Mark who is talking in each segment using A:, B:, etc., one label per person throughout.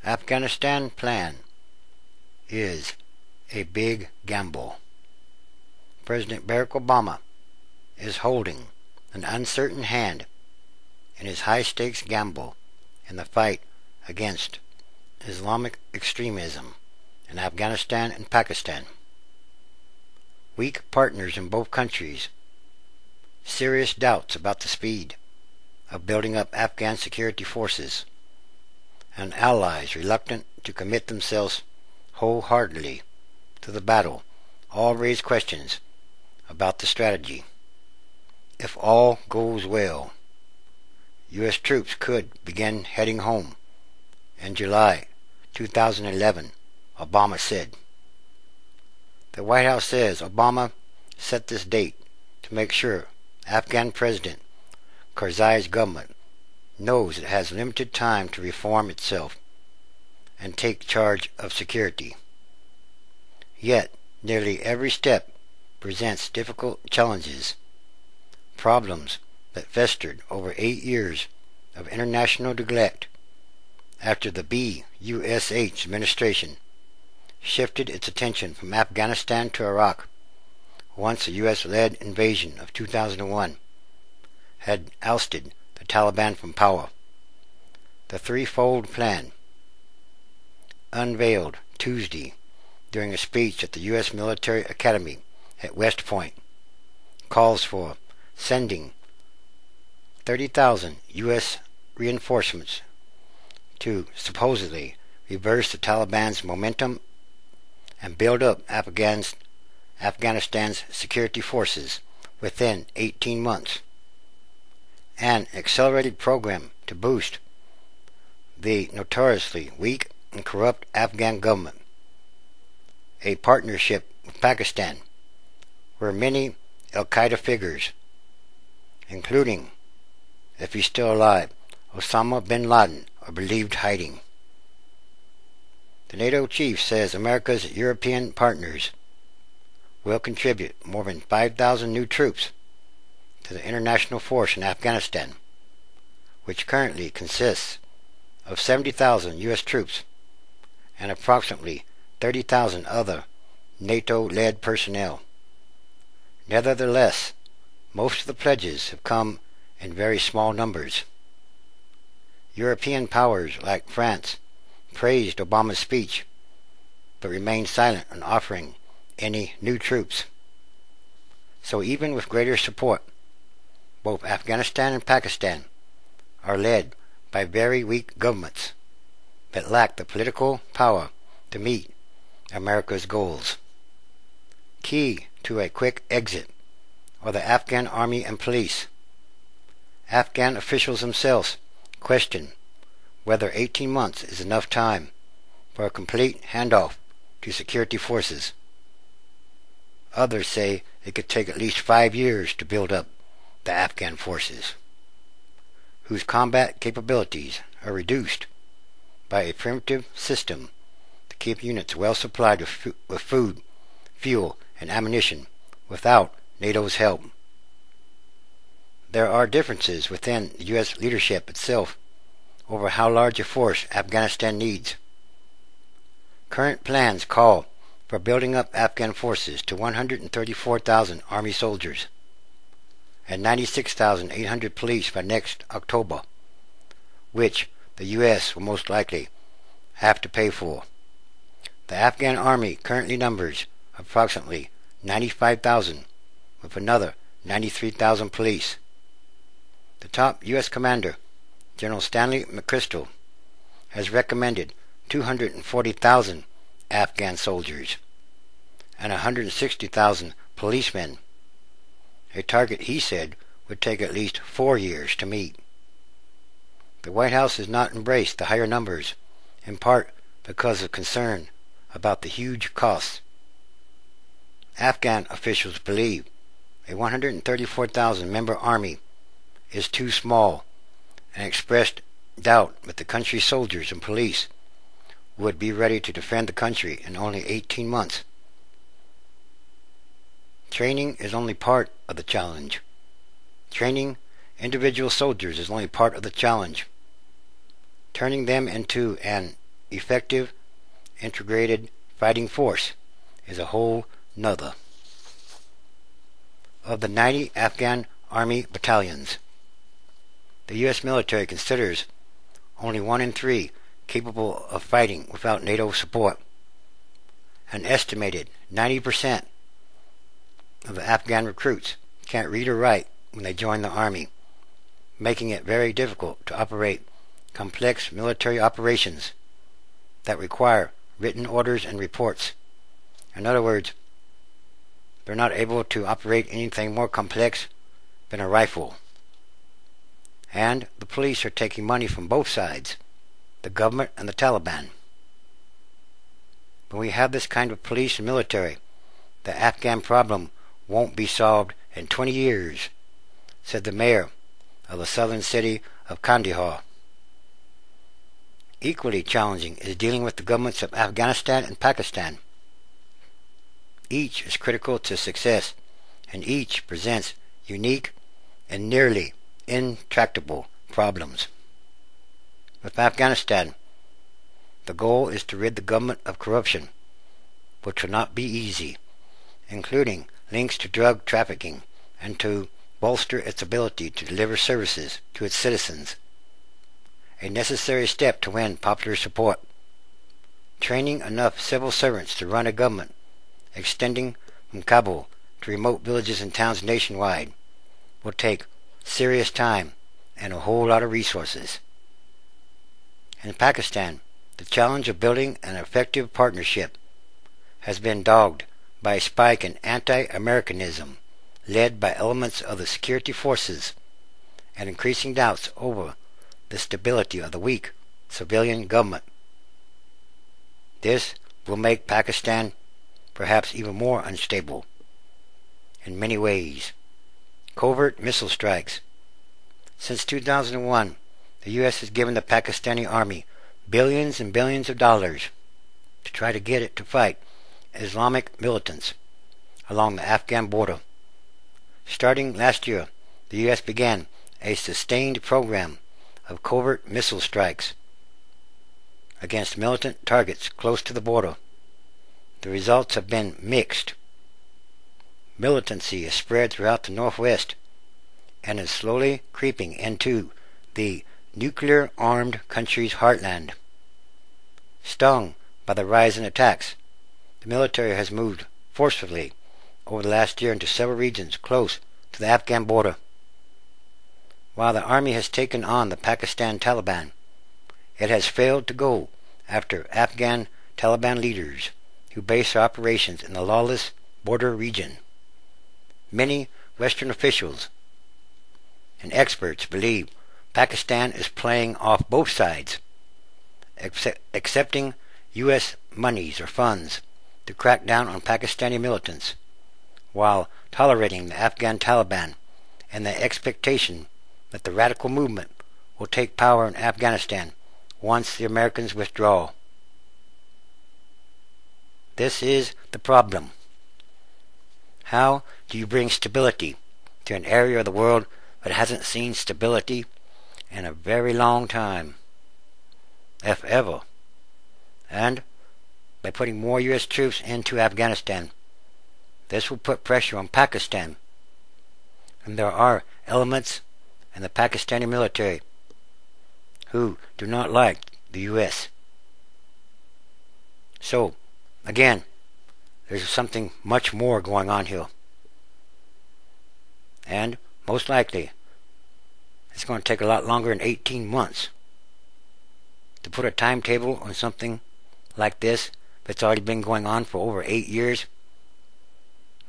A: Afghanistan plan is a big gamble. President Barack Obama is holding an uncertain hand in his high-stakes gamble in the fight against Islamic extremism in Afghanistan and Pakistan. Weak partners in both countries, serious doubts about the speed of building up Afghan security forces, and allies reluctant to commit themselves wholeheartedly to the battle all raise questions about the strategy. If all goes well, U.S. troops could begin heading home in July 2011, Obama said. The White House says Obama set this date to make sure Afghan President Karzai's government knows it has limited time to reform itself and take charge of security. Yet, nearly every step presents difficult challenges, problems that festered over 8 years of international neglect after the BUSH administration shifted its attention from Afghanistan to Iraq once the U.S.-led invasion of 2001 had ousted the Taliban from power. The threefold plan, unveiled Tuesday during a speech at the U.S. Military Academy at West Point, calls for sending 30,000 U.S. reinforcements to supposedly reverse the Taliban's momentum and build up Afghanistan's security forces within 18 months. An accelerated program to boost the notoriously weak and corrupt Afghan government. A partnership with Pakistan, where many al-Qaeda figures, including, if he's still alive, Osama bin Laden, are believed hiding. The NATO chief says America's European partners will contribute more than 5,000 new troops to the international force in Afghanistan, which currently consists of 70,000 U.S. troops and approximately 30,000 other NATO-led personnel. Nevertheless, most of the pledges have come in very small numbers. European powers like France praised Obama's speech, but remained silent on offering any new troops. So even with greater support, both Afghanistan and Pakistan are led by very weak governments that lack the political power to meet America's goals. Key to a quick exit are the Afghan army and police. Afghan officials themselves question whether 18 months is enough time for a complete handoff to security forces. Others say it could take at least 5 years to build up the Afghan forces, whose combat capabilities are reduced by a primitive system to keep units well supplied with food, fuel, and ammunition without NATO's help. There are differences within the U.S. leadership itself over how large a force Afghanistan needs. Current plans call for building up Afghan forces to 134,000 Army soldiers and 96,800 police by next October, which the U.S. will most likely have to pay for. The Afghan Army currently numbers approximately 95,000, with another 93,000 police. The top U.S. commander, General Stanley McChrystal, has recommended 240,000 Afghan soldiers and 160,000 policemen, a target he said would take at least 4 years to meet. The White House has not embraced the higher numbers, in part because of concern about the huge costs. Afghan officials believe a 134,000 member army is too small and expressed doubt that the country's soldiers and police would be ready to defend the country in only 18 months. Training is only part of the challenge. Training individual soldiers is only part of the challenge. Turning them into an effective, integrated fighting force is a whole nother. Of the 90 Afghan Army battalions, the U.S. military considers only 1 in 3 capable of fighting without NATO support. An estimated 90% of the Afghan recruits can't read or write when they join the army, making it very difficult to operate complex military operations that require written orders and reports. In other words, they're not able to operate anything more complex than a rifle. And the police are taking money from both sides, the government and the Taliban. When we have this kind of police and military, the Afghan problem won't be solved in 20 years, said the mayor of the southern city of Kandahar. Equally challenging is dealing with the governments of Afghanistan and Pakistan. Each is critical to success, and each presents unique and nearly intractable problems. With Afghanistan, the goal is to rid the government of corruption, which will not be easy, including links to drug trafficking, and to bolster its ability to deliver services to its citizens. A necessary step to win popular support. Training enough civil servants to run a government extending from Kabul to remote villages and towns nationwide will take serious time and a whole lot of resources. In Pakistan, the challenge of building an effective partnership has been dogged by a spike in anti-Americanism led by elements of the security forces and increasing doubts over the stability of the weak civilian government. This will make Pakistan perhaps even more unstable in many ways. Covert missile strikes. Since 2001, the U.S. has given the Pakistani army billions and billions of dollars to try to get it to fight Islamic militants along the Afghan border. Starting last year, the U.S. began a sustained program of covert missile strikes against militant targets close to the border. The results have been mixed. Militancy is spread throughout the Northwest and is slowly creeping into the nuclear-armed country's heartland. Stung by the rise in attacks, the military has moved forcefully over the last year into several regions close to the Afghan border. While the army has taken on the Pakistan Taliban, it has failed to go after Afghan Taliban leaders who base their operations in the lawless border region. Many Western officials and experts believe Pakistan is playing off both sides, accepting U.S. monies or funds to crack down on Pakistani militants, while tolerating the Afghan Taliban and the expectation that the radical movement will take power in Afghanistan once the Americans withdraw. This is the problem. How do you bring stability to an area of the world that hasn't seen stability in a very long time, if ever? And by putting more U.S. troops into Afghanistan, this will put pressure on Pakistan. And there are elements in the Pakistani military who do not like the U.S. So, again, there's something much more going on here. And most likely, it's going to take a lot longer than 18 months to put a timetable on something like this that's already been going on for over 8 years.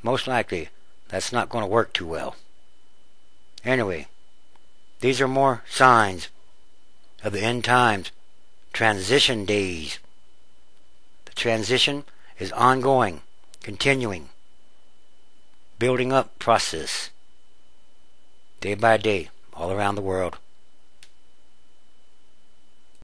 A: Most likely, that's not going to work too well. Anyway, these are more signs of the end times, transition days. The transition is ongoing, continuing, building up process, day by day, all around the world.